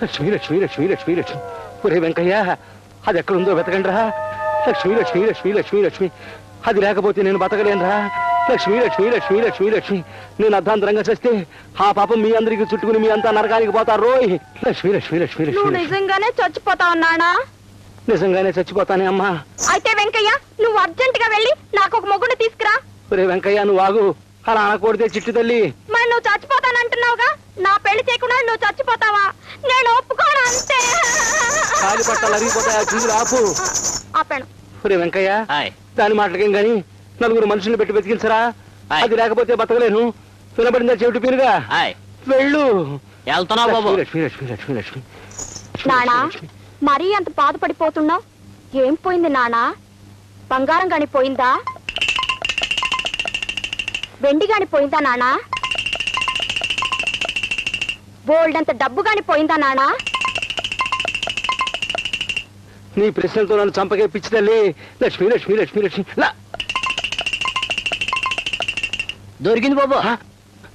లక్ష్మి లక్ష్మి లక్ష్మి లక్ష్మి లక్ష్మి. ఒరే వెంకయ్య, అది ఎక్కడుందో వెతకండిరా. లక్ష్మి లక్ష్మి లక్ష్మి లక్ష్మి లక్ష్మి. అది లేకపోతే నేను బతకలేనురా. లక్ష్మి లక్ష్మి లక్ష్మి లక్ష్మి లక్ష్మి. నేను అర్ధాంతరంగా చేస్తే ఆ పాపం మీ అందరికి చుట్టుకుని మీ అంతా నరకానికి పోతారు రోయ్. లక్ష్మి లక్ష్మి లక్ష్మి లక్ష్మి. నిజంగానే చచ్చిపోతావు నానా? నిజంగానే చచ్చిపోతానే అమ్మా. అయితే వెంకయ్య, నువ్వు అర్జెంట్ గా వెళ్ళి నాకు ఒక మొగుడు తీసుకురా. ఒరే వెంకయ్య, నువ్వు ఆగు. అలా అనకూడదే చిట్టి తల్లి. మరి నువ్వు చచ్చిపోతానంటున్నావుగా, నా పెళ్లి చేయకుండా నువ్వు చచ్చిపోతావా? నేను ఒప్పుకోను అంతే. కాలి పట్టాలు అరిగిపోతాయా? చిందులు ఆపు. ఆపాను. ఒరే వెంకయ్య, దాని మాటలకేం గాని నలుగురు మనుషుల్ని పెట్టి వెతికించరా. అది లేకపోతే బతకలేను. వినబడిందా చెవిటి పీరుగా? వెళ్ళు. లక్ష్మి లక్ష్మి లక్ష్మి లక్ష్మి. నానా, మరీ అంత బాధపడిపోతున్నావు? ఏం పోయింది నానా? బంగారం గాని పోయిందా? వెండి గాని పోయిందా నానా? బోల్డంత డబ్బు గాని పోయిందా నానా? నీ ప్రశ్నలతో నన్ను చంపకే పిచ్చి తల్లి. లక్ష్మి లక్ష్మి లక్ష్మి లక్ష్మి. దొరికింది బాబు.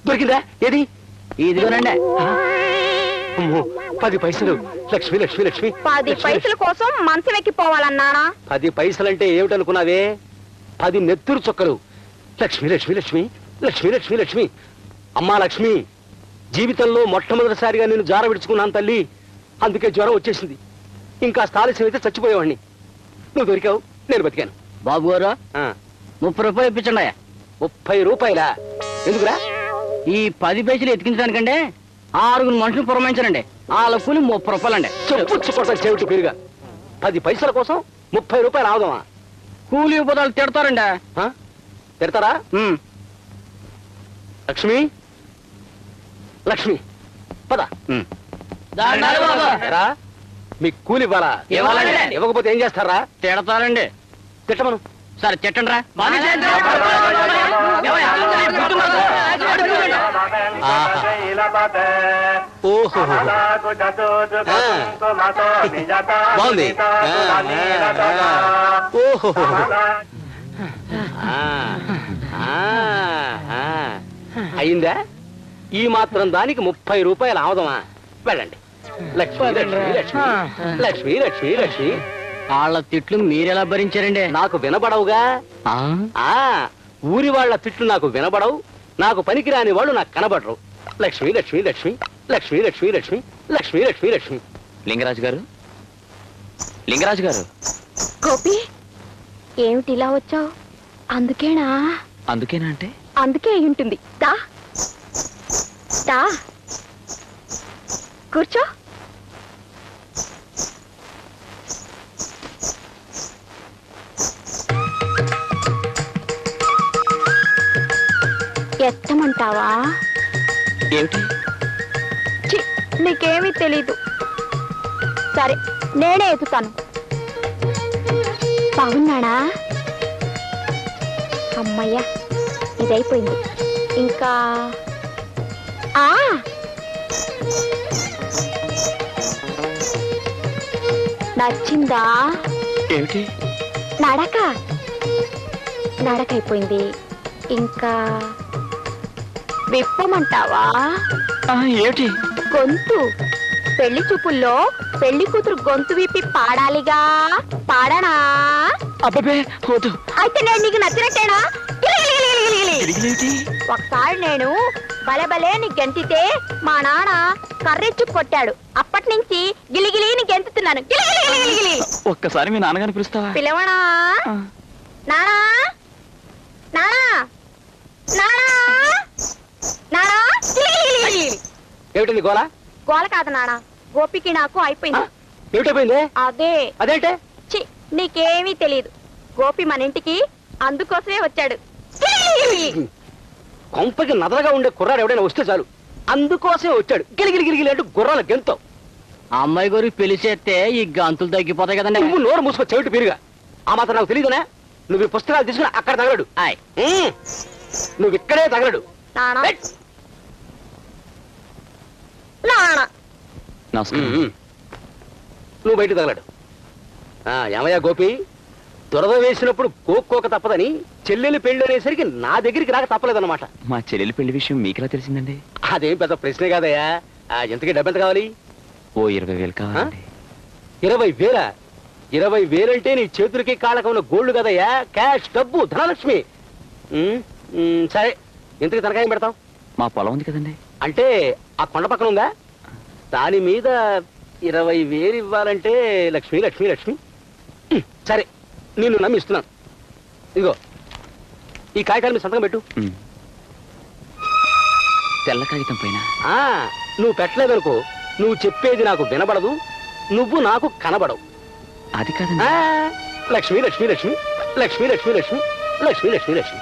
దొరికిందా? ఏది? ఇదిగోనండి. 10 పైసలు. లక్ష్మి లక్ష్మి లక్ష్మి. 10 పైసల కోసం మంచం ఎక్కిపోవాలన్నానా? 10 పైసలంటే ఏమిటనుకున్నావే? 10 నెత్తురు చొక్కలు. లక్ష్మి లక్ష్మి లక్ష్మి లక్ష్మి లక్ష్మి లక్ష్మి. అమ్మా లక్ష్మి, జీవితంలో మొట్టమొదటిసారిగా నేను జార విడుచుకున్నాను తల్లి. అందుకే జ్వరం వచ్చేసింది. ఇంకా ఆలస్యం అయితే చచ్చిపోయేవాడిని. నువ్వు దొరికావు, నేను బతికాను. బాబు గారు, 30 రూపాయలు ఇప్పించండి. 30 రూపాయలా? ఎందుకురా? ఈ 10 పైసలు ఎత్తికించడానికంటే 6 మనుషులు పురమాయించారండి. వాళ్ళ కూలి 30 రూపాయలండి. చెప్పుచ్చుకోవటం చెవిటి పేరుగా. 10 పైసల కోసం 30 రూపాయలు ఆగుదామా? కూలి పోతాలు తిడతారండి. తిడతారా? లక్ష్మి లక్ష్మి, పద. మీకు కూలి ఇవ్వాలా? ఇవ్వకపోతే ఏం చేస్తారా? తిడతారండి. తిట్టమను. సరే తిట్టండి రా. ఓహో, బాగుంది. ఓహో, అయిందా? ఈ మాత్రం దానికి 30 రూపాయలు ఆవదమా? వెళ్ళండి. లక్ష్మి లక్ష్మి లక్ష్మి లక్ష్మి లక్ష్మి లక్ష్మి. వాళ్ళ తిట్లు మీరెలా భరించారండి? నాకు వినబడవుగా. ఊరి వాళ్ళ తిట్లు నాకు వినబడవు. నాకు పనికిరాని వాళ్ళు నాకు కనబడరు. లక్ష్మి లక్ష్మి లక్ష్మి లక్ష్మి లక్ష్మి లక్ష్మి లక్ష్మి లక్ష్మి లక్ష్మి. లింగరాజు గారు, లింగరాజు గారు. గోపి, ఏమిటి ఇలా వచ్చావు? అందుకేనా? అందుకేనా అంటే? అందుకే అయి ఉంటుంది. దా దా, కూర్చో. ఎత్తమంటావా? ఏమిటి? నీకేమీ తెలీదు. సరే, నేనే ఎత్తుతాను. బాగున్నాడా? అమ్మయ్యా, ఇదైపోయింది. ఇంకా నచ్చిందా? ఏమిటి? నడక నడకైపోయింది. ఇంకా విప్పమంటావా? ఏమిటి? గొంతు. పెళ్లి చూపుల్లో పెళ్లి కూతురు గొంతు విప్పి పాడాలిగా. పాడనా? అబ్బే వద్దు. అయితే నేను నీకు నచ్చినట్టేనా? ఒకసారి నేను బలబలే నీ గెంతితే మా నాన్న కర్రెచ్చు కొట్టాడు. అప్పటి నుంచి గిలిగిలి నీ గెంతుతున్నాను. ఒక్కసారి మీ నాన్నగారిని పిలుస్తావా? పిలవనా? నానా నానా నానా నానా. ఏమిటండి గోల? గోల కాదు నానా, గోపికి నాకు అయిపోయింది. ఏమిటైపోయింది? అదే. అదేంటే? నీకేమీ తెలియదు. గోపి మన ఇంటికి అందుకోసమే వచ్చాడు. కొంపకి నదరగా ఉండే కుర్రాడు ఎవడైనా వస్తే చాలు అందుకోసమే వచ్చాడు. గిలిగిలి గిలిగిలి అంటూ గుర్రాల గెంతో. ఆ అమ్మాయి గారు పెళ్లి చేస్తే ఈ గంతులు తగ్గిపోతాయి కదండి. నువ్వు నోరు మూసుకో చెవిటి పీరుగా. ఆ మాత్రం నాకు తెలియదునా? నువ్వు ఈ పుస్తకాలు తీసుకుని అక్కడ తగలడు. నువ్వు ఇక్కడే తగలడు. నువ్వు బయట తగలడు. ఏమయ్యా గోపి, దురద వేసినప్పుడు కోక్కోక తప్పదని చెల్లెలి పెళ్లి అనేసరికి నా దగ్గరికి రాక తప్పలేదన్నమాట. మా చెల్లెలి పెళ్లి విషయం మీకెలా తెలిసిందండి? అదేం పెద్ద ప్రశ్నే కాదయ్యా. ఎంతకీ డబ్బెంత కావాలి? ఓ 20,000 కావాలండి. 20,000? 20,000 అంటే నీ చేతులకి కాళ్ళకు ఉన్న గోల్డ్ కదయ్యా, క్యాష్, డబ్బు, ధనలక్ష్మి. సరే, ఇంతకు తనకాయం పెడతాం? మా పొలం ఉంది కదండి. అంటే ఆ కొండ పక్కన ఉందా? దాని మీద 20,000 ఇవ్వాలంటే లక్ష్మి లక్ష్మి లక్ష్మి. సరే, నిన్ను నమ్మిస్తున్నాను. ఇదిగో ఈ కాగితాలు మీద సంతకం పెట్టు. తెల్ల కాగితం పైన నువ్వు పెట్టలేదనుకో, నువ్వు చెప్పేది నాకు వినబడదు, నువ్వు నాకు కనబడవు. అది కాదండి. లక్ష్మి లక్ష్మి లక్ష్మి లక్ష్మి లక్ష్మి లక్ష్మి లక్ష్మి లక్ష్మి లక్ష్మి.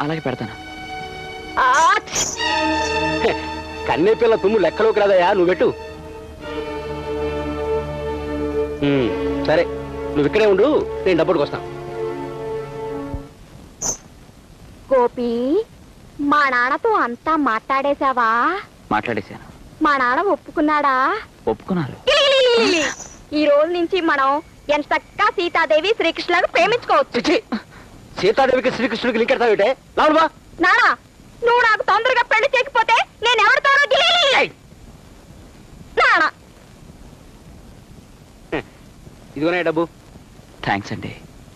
అలాగే పెడతాను. కన్నే పిల్ల తుమ్ము లెక్కలోకి రాదయా, నువ్వు పెట్టు. సరే, నువ్వు ఇక్కడే ఉండు, నేను డబ్బుడికి వస్తాను. గోపి, మా నాన్నతో అంతా మాట్లాడేశావా? మాట్లాడేశాను. మా నాన్న ఒప్పుకున్నాడా? ఒప్పుకున్నారు. ఈ రోజు నుంచి మనం ఎంతక్క సీతాదేవి శ్రీకృష్ణులను ప్రేమించుకోవచ్చు. సీతాదేవికి శ్రీకృష్ణుడికి లింకెడతావిటే లావుడువా? నానా, నువ్వు నాకు తొందరగా పెళ్లి చేయకపోతే నేను ఎవరితోనో నానా. ఇదిగోనే డబ్బు. థ్యాంక్స్ అండి,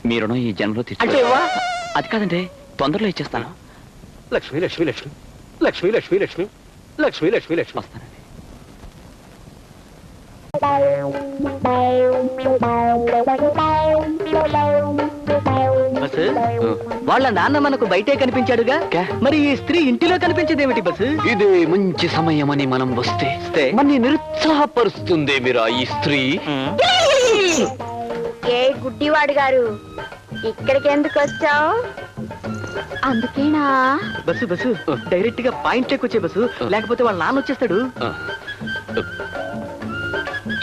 మీ రుణం ఈ జన్మలో అంటే తీర్చుకో. అది కాదండి, తొందరలో ఇచ్చేస్తాను. లక్ష్మి లక్ష్మి లక్ష్మి లక్ష్మి లక్ష్మి లక్ష్మి లక్ష్మి లక్ష్మి లక్ష్మి. వస్తానండి. బస్సు, వాళ్ళ నాన్న మనకు బయటే కనిపించాడుగా, మరి ఈ స్త్రీ ఇంటిలో కనిపించేదేమిటి బస్సు? ఇదే మంచి సమయమని మనం వస్తే మన నిరుత్సాహపరుస్తుంది మీరా ఈ స్త్రీ. ఏ గుడ్డివాడు గారు, ఇక్కడికి ఎందుకు వచ్చావు? అందుకేనా? బస్సు బస్సు, డైరెక్ట్ గా పాయింట్ వచ్చే బస్సు, లేకపోతే వాళ్ళ నాన్న వచ్చేస్తాడు.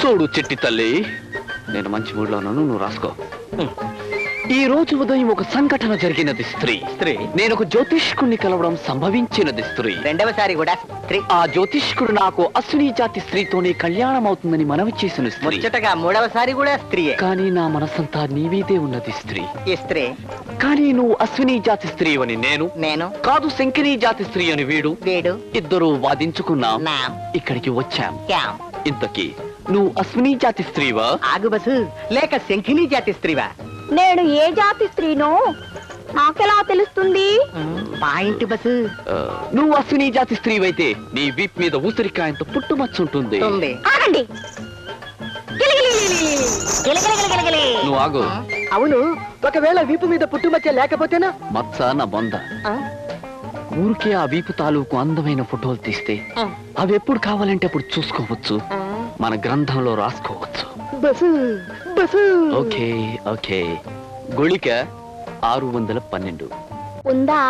చూడు చిట్టి తల్లి, నేను మంచి మూడ్లో ఉన్నాను, నువ్వు రాసుకో. ఈ రోజు ఉదయం ఒక సంఘటన జరిగినది స్త్రీ. నేను ఒక జ్యోతిష్కుడిని కలవడం సంభవించినది స్త్రీ. రెండవసారి కూడా స్త్రీ. ఆ జ్యోతిష్కుడు నాకు అశ్విని జాతి స్త్రీతోనే కళ్యాణం అవుతుందని మనవి చేసిన స్త్రీ. ముచ్చటగా మూడవసారి కూడా స్త్రీయే. కానీ నా మనసంతా నీవీదే ఉన్నది స్త్రీ. ఈ స్త్రీ. కానీ నువ్వు అశ్విని జాతి స్త్రీ అని నేను కాదు, శంకిని జాతి స్త్రీ అని వీడు ఇద్దరు వాదించుకున్నాం, ఇక్కడికి వచ్చాం. ఇంతకీ నువ్వు అశ్విని జాతి స్త్రీవా? ఆగు బస్సు, లేక శంఖిని జాతి స్త్రీవా? నేను ఏ జాతి స్త్రీనో నాకెలా తెలుస్తుంది? Point bus. నువ్వు అశ్విని జాతి స్త్రీవైతే నీ వీప్ మీద ఊసరికాయంత పుట్టుమచ్చుంటుంది. ఆగండి. నువ్వు ఆగు. అవును, ఒకవేళ వీపు మీద పుట్టుమచ్చ లేకపోతేనా? మచ్చ నా బొంద. ఊరికే ఆ వీపు తాలూకు అందమైన ఫోటోలు తీస్తే అవి ఎప్పుడు కావాలంటే అప్పుడు చూసుకోవచ్చు, మన గ్రంథంలో రాసుకోవచ్చు. Okay okay. గుళిక 612 ఉందా?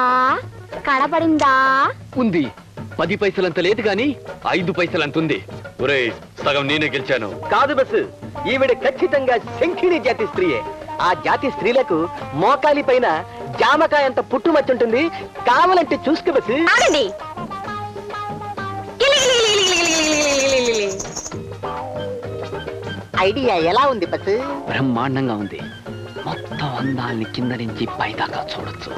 కనబడిందా? ఉంది. 10 పైసలంత లేదు గాని 5 పైసలంతుంది. ఒరేయ్, సగం నేనే గెలిచాను. కాదు బస్సు, ఈవిడ ఖచ్చితంగా శంఖిని జాతి స్త్రీయే. ఆ జాతి స్త్రీలకు మోకాలి పైన జామకాయ అంత పుట్టుమచ్చుంటుంది, కావాలంటే చూసుకో బస్సు. ఆగండి. ఐడియా ఎలా ఉంది బస్సు? బ్రహ్మాండంగా ఉంది. మొత్తం అందాల్ని కింద నుంచి పైదాకా చూడొచ్చు.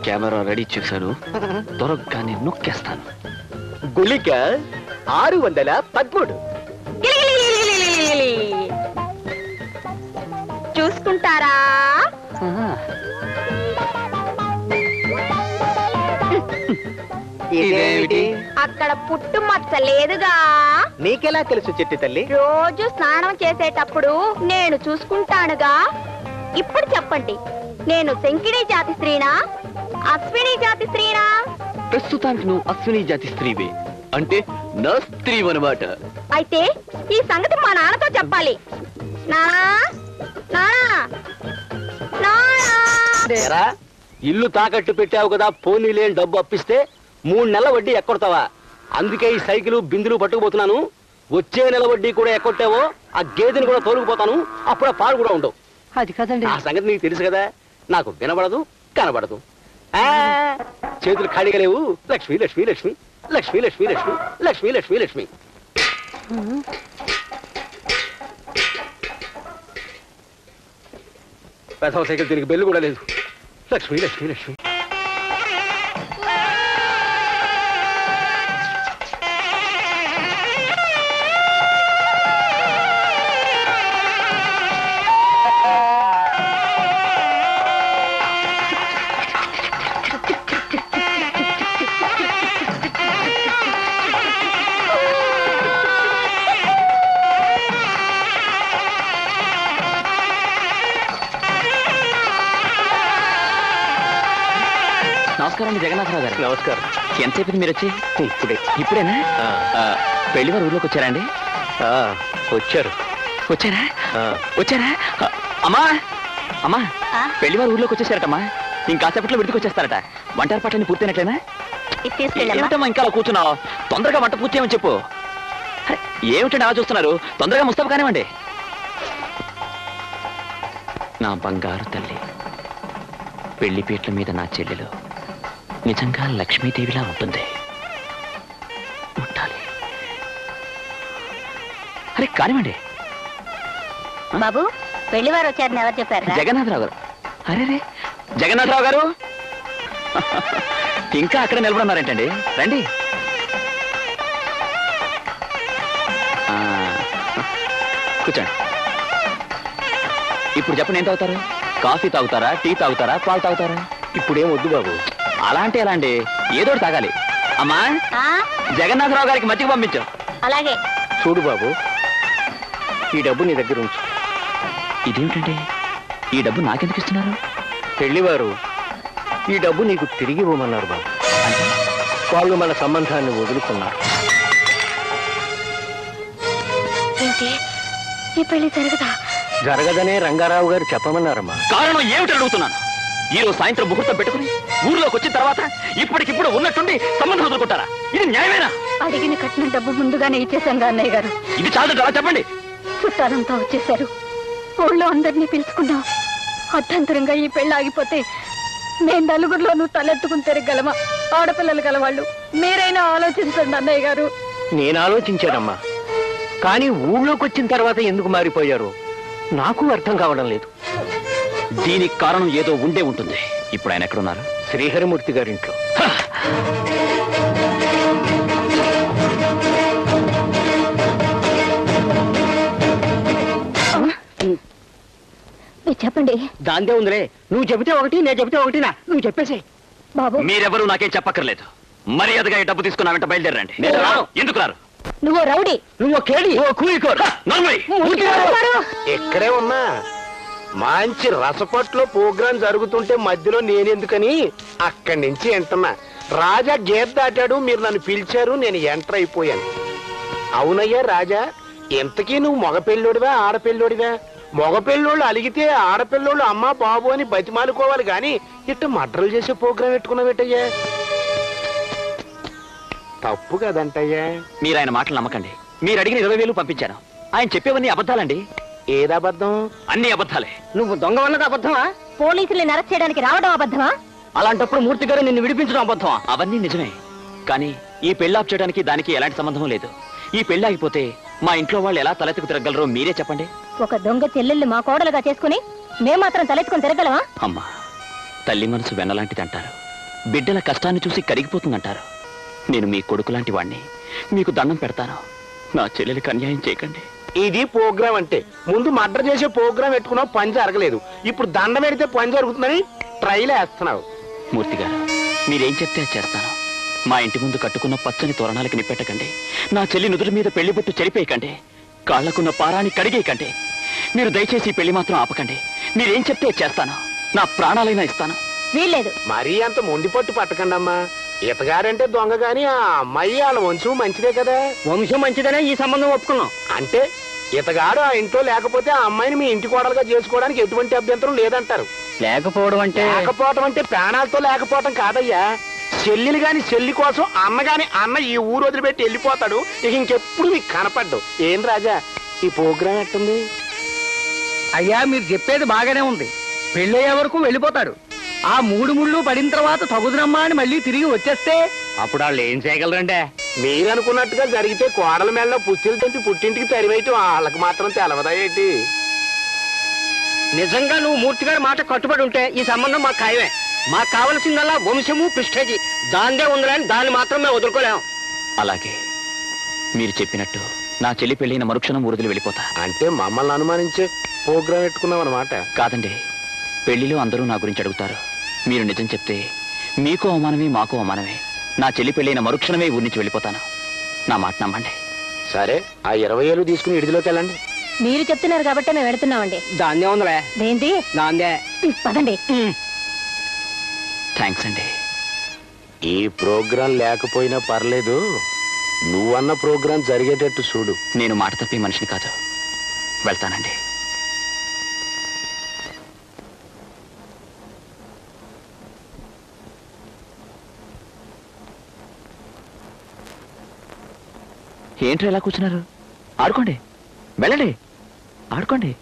కెమెరా రెడీ చేశాను, దొరకగానే నొక్కేస్తాను. గుళిక 613. చూసుకుంటారా? ఇదేమిటి? అక్కడ పుట్టు మచ్చ లేదుగా. నీకెలా తెలుసు చెట్టి తల్లి? రోజు స్నానం చేసేటప్పుడు నేను చూసుకుంటానుగా. ఇప్పుడు చెప్పండి, నేను శంకిని జాతి స్త్రీనా, అశ్విని జాతి స్త్రీనా? ప్రస్తుతానికి నువ్వు అశ్విని జాతి స్త్రీవే, అంటే నా స్త్రీ అన్నమాట. అయితే ఈ సంగతి మా నాన్నతో చెప్పాలి. నానా, ఇల్లు తాకట్టు పెట్టావు కదా, పోనీ లేని డబ్బు అప్పిస్తే 3 నెలల వడ్డీ ఎక్కొడతావా? అందుకే ఈ సైకిల్ బిందులు పట్టుకుపోతున్నాను. వచ్చే నెల వడ్డీ కూడా ఎక్కొట్టావో ఆ గేదెని కూడా తోలుకుపోతాను, అప్పుడు ఆ పాలు కూడా ఉండవు. అది కదండి. ఆ సంగతి నీకు తెలుసు కదా, నాకు వినబడదు కనబడదు. చేతులు ఖాళీగా లేవు. లక్ష్మి లక్ష్మి లక్ష్మి లక్ష్మి లక్ష్మి లక్ష్మి లక్ష్మి లక్ష్మి లక్ష్మి. పెద్ద సైకిల్ దీనికి బెల్లు కూడా లేదు. లక్ష్మి లక్ష్మి లక్ష్మి. నమస్కారం అండి జగన్నాథరావు గారు. నమస్కారం. ఎంతసేపు మీరు వచ్చి? ఇప్పుడేనా? ఆ, పెళ్లి వారు ఊర్లోకి వచ్చారా అండి? వచ్చారు. వచ్చారా? అమ్మా అమ్మా, ఆ? పెళ్లి వారు ఊర్లోకి వచ్చేసారటమ్మా. ఇంకాసేపట్లో విడికి వచ్చేస్తారట. వంట ఏర్పాట్లన్నీ పూర్తయినట్లేనా? ఇది తీసుకెళ్ళమ్మా. ఏమిటమ్మా ఇంకా అలా కూర్చున్నావు? తొందరగా వంట పూర్తి చేయమని చెప్పు. అరే, ఏమిటండి అలా చూస్తున్నారు? తొందరగా ముస్తాబు కానివ్వండి. నా బంగారు తల్లి, పెళ్లిపీట్ల మీద నా చెల్లెలు నిజంగా లక్ష్మీదేవిలా ఉంటుంది. ఉండాలి. అరే కానివ్వండి. బాబు పెళ్లివారు వచ్చారని ఎవరు చెప్పారు? జగన్నాథరావు గారు. అరే రే, జగన్నాథరావు గారు ఇంకా అక్కడ నిలబడున్నారేంటండి? రండి. ఆ, కూర్చోండి. ఇప్పుడు చెప్పండి, ఏం తాగుతారు? కాఫీ తాగుతారా, టీ తాగుతారా, పాలు తాగుతారా? ఇప్పుడేం వద్దు బాబు. అలా అంటే ఎలా అండి? ఏదో ఒకటి తాగాలి. అమ్మా, ఆ, జగన్నాథరావు గారికి మజ్జిగ పంపించు. అలాగే. చూడు బాబు, ఈ డబ్బు నీ దగ్గర ఉంచు. ఇదేమిటండి, ఈ డబ్బు నాకెందుకు ఇస్తున్నారు? పెళ్లివారు ఈ డబ్బు నీకు తిరిగి ఇవ్వమన్నారు బాబు. అంటే వాళ్ళు మన సంబంధాన్ని వదులుకున్నారు. ఏంటి ఈ పెళ్లి జరగదా? జరగదనే రంగారావు గారు చెప్పమన్నారమ్మా. కారణం ఏమిటి అడుగుతున్నాను. ఈ రోజు సాయంత్రం ముహూర్తం పెట్టుకుని ఊర్లోకి వచ్చిన తర్వాత ఇప్పటికిప్పుడు ఉన్నట్టుండి సంబంధం వదులుకుంటారా? ఇది న్యాయమేనా? అడిగిన కట్టిన డబ్బు ముందుగానే ఇచ్చేసాం అన్నయ్య గారు. ఇది చాలు, అలా చెప్పండి. చుట్టాలంతా వచ్చేసారు. ఊళ్ళో అందరినీ పిలుచుకున్నాం. అర్థంతరంగా ఈ పెళ్లి ఆగిపోతే నేను నలుగురిలోనూ తలెత్తుకుని తిరగలమా? ఆడపిల్లలు గలవాళ్ళు మీరైనా ఆలోచించండి అన్నయ్య గారు. నేను ఆలోచించానమ్మా, కానీ ఊళ్ళోకి వచ్చిన తర్వాత ఎందుకు మారిపోయారు నాకు అర్థం కావడం లేదు. దీనికి కారణం ఏదో ఉండే ఉంటుంది. ఇప్పుడు ఆయన ఎక్కడున్నారు? శ్రీహరిమూర్తి గారింట్లో. మీరు చెప్పండి దాందే ఉందిలే. నువ్వు చెబితే ఒకటి, నేను చెబితే ఒకటినా? నువ్వు చెప్పేసి. బాబు. మీరెవరూ నాకేం చెప్పక్కర్లేదు. మర్యాదగా ఈ డబ్బు తీసుకున్నా వెంట బయలుదేరండి. నేను రాను. ఎందుకు రారు? నువ్వు రౌడీ. నువ్వు కేడి, నర్మయ్! ఇక్కడే ఉన్నా. మంచి రసపట్లో ప్రోగ్రాం జరుగుతుంటే మధ్యలో నేనెందుకని అక్కడి నుంచి ఎంటున్నా. రాజా గేట్ దాటాడు, మీరు నన్ను పిలిచారు, నేను ఎంటర్ అయిపోయాను. అవునయ్యా రాజా, ఇంతకీ నువ్వు మగపెళ్ళోడివా ఆడపిల్లోడివా? మగపిల్లోళ్ళు అలిగితే ఆడపిల్లోళ్ళు అమ్మా బాబు అని బతిమాలుకోవాలి గాని ఇట్ట మడ్రలు చేసే ప్రోగ్రాం పెట్టుకున్నావేటయ్యా? తప్పు కదంటయ్యా. మీరు ఆయన మాటలు నమ్మకండి. మీరు అడిగిన 20,000 పంపించాను. ఆయన చెప్పేవన్నీ అబద్ధాలండి. ఏదబద్ధం? అన్ని అబద్ధాలే. నువ్వు దొంగ ఉన్నది అబద్ధమా? పోలీసుల్ని అరెస్ట్ చేయడానికి రావడం అబద్ధమా? అలాంటప్పుడు మూర్తి గారు నిన్ను విడిపించడం అబద్ధమా? అవన్నీ నిజమే. కానీ ఈ పెళ్లి ఆప్ చేయడానికి దానికి ఎలాంటి సంబంధం లేదు. ఈ పెళ్లి ఆగిపోతే మా ఇంట్లో వాళ్ళు ఎలా తలెత్తుకు తిరగలరో మీరే చెప్పండి. ఒక దొంగ చెల్లెల్ని మా కోడలుగా చేసుకుని మేము మాత్రం తలెత్తుకుని తిరగలమా? అమ్మా, తల్లి మనసు వెన్నలాంటిది అంటారు. బిడ్డల కష్టాన్ని చూసి కరిగిపోతుందంటారు. నేను మీ కొడుకు లాంటి వాణ్ణి. మీకు దండం పెడతాను. నా చెల్లెలికి అన్యాయం చేయకండి. ఇది ప్రోగ్రాం అంటే. ముందు మర్డర్ చేసే ప్రోగ్రాం పెట్టుకున్నావు, పని జరగలేదు. ఇప్పుడు దండం పెడితే పని జరుగుతుందని ట్రైల్ వేస్తున్నావు. మూర్తి గారు, మీరేం చెప్తే అది చేస్తాను. మా ఇంటి ముందు కట్టుకున్న పచ్చని తోరణాలకి నిప్పెట్టకండి. నా చెల్లి నుదురు మీద పెళ్లి బొట్టు చెరిపేయకండి. కాళ్లకున్న పారాన్ని కడిగేయకండి. మీరు దయచేసి ఈ పెళ్లి మాత్రం ఆపకండి. మీరేం చెప్తే చేస్తాను. నా ప్రాణాలైనా ఇస్తాను. వీల్లేదు. మరీ అంత మొండి పట్టు పట్టకండి అమ్మా. ఇతగారంటే దొంగ గాని ఆ అమ్మాయి వాళ్ళ వంశం మంచిదే కదా. వంశం మంచిదనే ఈ సంబంధం ఒప్పుకున్నాం. అంటే ఇతగాడు ఆ ఇంట్లో లేకపోతే ఆ అమ్మాయిని మీ ఇంటి కోడలుగా చేసుకోవడానికి ఎటువంటి అభ్యంతరం లేదంటారు. లేకపోవడం అంటే లేకపోవటం అంటే ప్రాణాలతో లేకపోవటం కాదయ్యా. చెల్లెలు గాని చెల్లి కోసం అన్న గాని అన్న ఈ ఊరు వదిలిపెట్టి వెళ్ళిపోతాడు. ఇక ఇంకెప్పుడు మీకు కనపడ్డు. ఏం రాజా, ఈ ప్రోగ్రాం ఎట్టుంది? అయ్యా, మీరు చెప్పేది బాగానే ఉంది. పెళ్ళయ్యే వరకు వెళ్ళిపోతారు. ఆ 3 ముళ్ళు పడిన తర్వాత తగుదునమ్మా అని మళ్ళీ తిరిగి వచ్చేస్తే అప్పుడు వాళ్ళు ఏం చేయగలరంటే? మీరు అనుకున్నట్టుగా జరిగితే కోడల మేళ్ళలో పుచ్చిలు తెంపి పుట్టింటికి తరివేయటం వాళ్ళకి మాత్రం తెలవదా ఏంటి? నిజంగా నువ్వు మూర్తి గారి మాట కట్టుబడి ఉంటే ఈ సంబంధం మాకు ఖాయమే. మాకు కావలసిందల్లా వంశము ప్రిస్టేజీ. దాందే ఉందని దాన్ని మాత్రం మేము వదులుకోలేం. అలాగే మీరు చెప్పినట్టు నా చెల్లి పెళ్ళైన మరుక్షణం ఊరుదిలి వెళ్ళిపోతా. అంటే మమ్మల్ని అనుమానించే ప్రోగ్రాం పెట్టుకున్నాం అన్నమాట. కాదండి, పెళ్లిలో అందరూ నా గురించి అడుగుతారు. మీరు నిజం చెప్తే మీకు అవమానమే, మాకు అవమానమే. నా చెల్లి పెళ్ళైన మరుక్షణమే ఊరి నుంచి వెళ్ళిపోతాను. నా మాట నమ్మండి. సరే, ఆ 20,000 తీసుకుని ఇడిదిలోకి వెళ్ళండి. మీరు చెప్తున్నారు కాబట్టి మేము వెళుతున్నామండి. దాందే ఉందిలే. ఏంటి? దాందే. పదండి. థ్యాంక్స్ అండి. ఈ ప్రోగ్రాం లేకపోయినా పర్లేదు, నువ్వన్న ప్రోగ్రాం జరిగేటట్టు చూడు. నేను మాట తప్పి మనిషిని కాదు. వెళ్తానండి. ఏంట్రా ఎలా కూర్చున్నారు? ఆడుకోండి, వెళ్ళండి, ఆడుకోండి.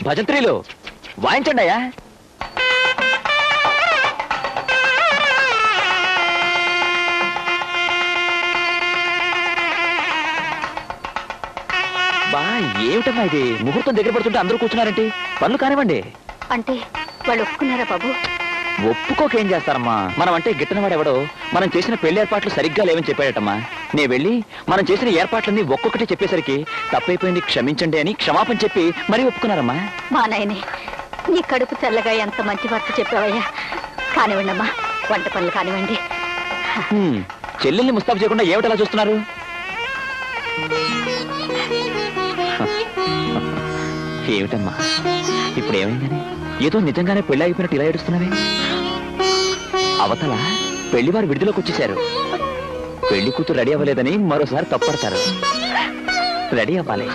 భజంత్రీలు వాయించండి అయ్యా. బా ఏమిటమ్మా ఇది? ముహూర్తం దగ్గర పడుతుంటే అందరూ కూర్చున్నారేంటి? పనులు కానివ్వండి. అంటే వాళ్ళు ఒప్పుకున్నారా బాబు? ఒప్పుకోకేం చేస్తారమ్మా? మనం అంటే గిట్టనవాడెవడో మనం చేసిన పెళ్లి ఏర్పాట్లు సరిగ్గా లేవని చెప్పాడటమ్మా. నే వెళ్ళి మనం చేసిన ఏర్పాట్లన్నీ ఒక్కొక్కటి చెప్పేసరికి తప్పైపోయింది క్షమించండి అని క్షమాపణ చెప్పి మరీ ఒప్పుకున్నారమ్మా. మా నాయనే, నీ కడుపు చల్లగా ఎంత మంచి వార్త చెప్పావయ్యా. కానివ్వండి అమ్మా, వంట పనులు కానివ్వండి. చెల్లెల్ని ముస్తాబు చేయకుండా ఏమిటలా చూస్తున్నారు? ఏమిటమ్మా ఇప్పుడు ఏమైందని? ఏదో నిజంగానే పెళ్లి అయిపోయినట్టు ఇలా ఏడుస్తున్నావే? అవతల పెళ్లివారు విడుదలకు వచ్చేశారు. పెళ్లి కూతురు రెడీ అవ్వలేదని మరోసారి తప్పడతారు. రెడీ అవ్వాలి.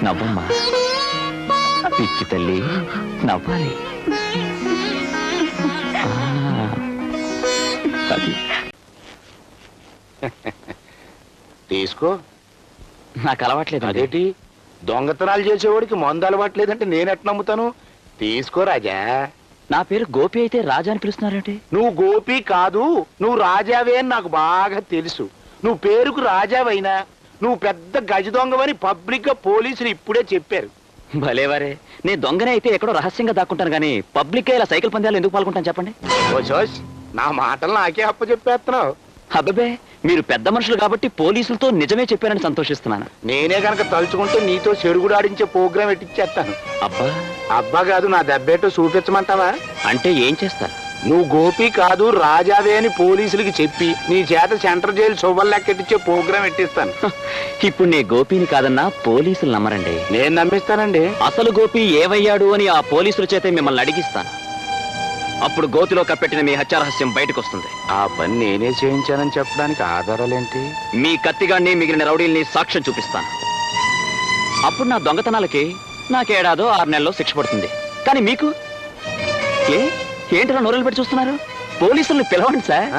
నవ్వమ్మా పిచ్చి తల్లి, నవ్వాలి. అది తీసుకో. నాకు అలవాట్లేదు. అదేటి దొంగతనాలు చేసేవాడికి మందు అలవాట్లేదంటే నేనెట్ నమ్ముతాను? తీసుకో రాజా. నా పేరు గోపి అయితే రాజా అని పిలుస్తున్నారేంటి? నువ్వు గోపి కాదు, నువ్వు రాజావే అని నాకు బాగా తెలుసు. నువ్వు పేరుకు రాజావైనా నువ్వు పెద్ద గజ దొంగవని పబ్లిక్ గా పోలీసులు ఇప్పుడే చెప్పారు. భలేవారే, నేను దొంగనే అయితే ఎక్కడో రహస్యంగా దాక్కుంటాను కానీ పబ్లిక్ ఇలా సైకిల్ పందాలు ఎందుకు పాల్గొంటాను చెప్పండి? ఓ జోష్, నా మాటలు నాకే అప్పచెప్పేస్తున్నావు. అబ్బే, మీరు పెద్ద మనుషులు కాబట్టి పోలీసులతో నిజమే చెప్పారని సంతోషిస్తున్నాను. నేనే కనుక తలుచుకుంటే నీతో చెడుగుడు ఆడించే ప్రోగ్రాం ఎట్టిచ్చేస్తాను. అబ్బా అబ్బా కాదు, నా దెబ్బేటో చూపించమంటావా? అంటే ఏం చేస్తారు? నువ్వు గోపి కాదు రాజావే అని పోలీసులకి చెప్పి నీ చేత సెంట్రల్ జైలు శుభం లెక్కెట్టించే ప్రోగ్రాం ఎట్టిస్తాను. ఇప్పుడు నీ గోపిని కాదన్నా పోలీసులు నమ్మరండి. నేను నమ్మిస్తానండి. అసలు గోపి ఏమయ్యాడు అని ఆ పోలీసుల చేతే మిమ్మల్ని అడిగిస్తాను. అప్పుడు గోతిలో కప్పెట్టిన మీ హత్యారహస్యం బయటకు వస్తుంది. ఆ పని నేనే చేయించానని చెప్పడానికి ఆధారాలేంటి? మీ కత్తిగాన్ని మిగిలిన రౌడీల్ని సాక్ష్యం చూపిస్తాను. అప్పుడు నా దొంగతనాలకి నాకేడాదో 6 నెలల్లో శిక్ష పడుతుంది. కానీ మీకు ఏంటో నోరలు పెట్టి చూస్తున్నారు? పోలీసుల్ని పిలవండి సార్.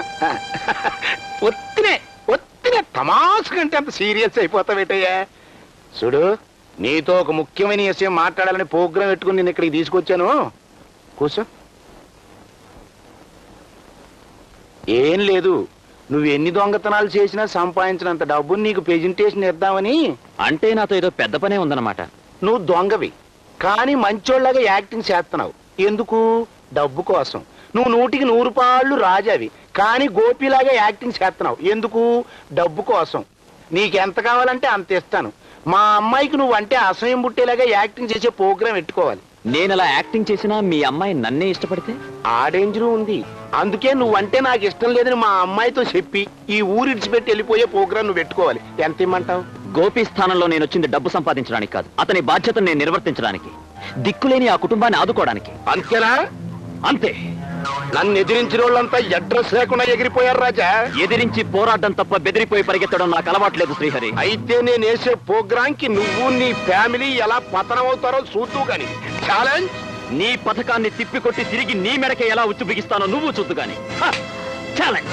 ఒత్తినే తమాసు కంటే అంత సీరియస్ అయిపోతావేటయ్యా? చూడు, నీతో ఒక ముఖ్యమైన విషయం మాట్లాడాలని ప్రోగ్రాం పెట్టుకుని నేను ఇక్కడికి తీసుకొచ్చాను. కూర్చో. ఏం లేదు, నువ్వు ఎన్ని దొంగతనాలు చేసినా సంపాదించినంత డబ్బుని నీకు ప్రెజెంటేషన్ ఇద్దామని. అంటే నాతో ఏదో పెద్ద పనే ఉందన్నమాట. నువ్వు దొంగవి కానీ మంచోళ్ళగా యాక్టింగ్ చేస్తున్నావు. ఎందుకు? డబ్బు కోసం. నువ్వు 100కి 100 పాళ్ళు రాజావి కానీ గోపిలాగా యాక్టింగ్ చేస్తున్నావు. ఎందుకు? డబ్బు కోసం. నీకెంత కావాలంటే అంత ఇస్తాను. మా అమ్మాయికి నువ్వు అంటే అసహ్యం పుట్టేలాగా యాక్టింగ్ చేసే ప్రోగ్రాం పెట్టుకోవాలి. నేను అలా యాక్టింగ్ చేసినా మీ అమ్మాయి నన్నే ఇష్టపడితే? ఆ డేంజరు ఉంది. అందుకే నువ్వంటే నాకు ఇష్టం లేదని మా అమ్మాయితో చెప్పి ఈ ఊరు ఇడిచిపెట్టి వెళ్ళిపోయే ప్రోగ్రాం నువ్వు పెట్టుకోవాలి. ఎంత ఇమ్మంటావు? గోపి స్థానంలో నేను వచ్చింది డబ్బు సంపాదించడానికి కాదు, అతని బాధ్యతను నేను నిర్వర్తించడానికి, దిక్కులేని ఆ కుటుంబాన్ని ఆదుకోవడానికి. అంతేనా? అంతే. నన్ను ఎదిరించిన వాళ్ళంతా అడ్రస్ లేకుండా ఎగిరిపోయారు రాజా. ఎదిరించి పోరాటం తప్ప బెదిరిపోయి పరిగెత్తడం నాకు అలవాట్లేదు శ్రీహరి. అయితే నేను వేసే ప్రోగ్రాం కి నువ్వు నీ ఫ్యామిలీ ఎలా పతనం అవుతారో చూద్దు గాని. ఛాలెంజ్. నీ పథకాన్ని తిప్పికొట్టి తిరిగి నీ మెడకే ఎలా ఉచ్చు బిగిస్తానో నువ్వు చూద్దు గాని. ఛాలెంజ్.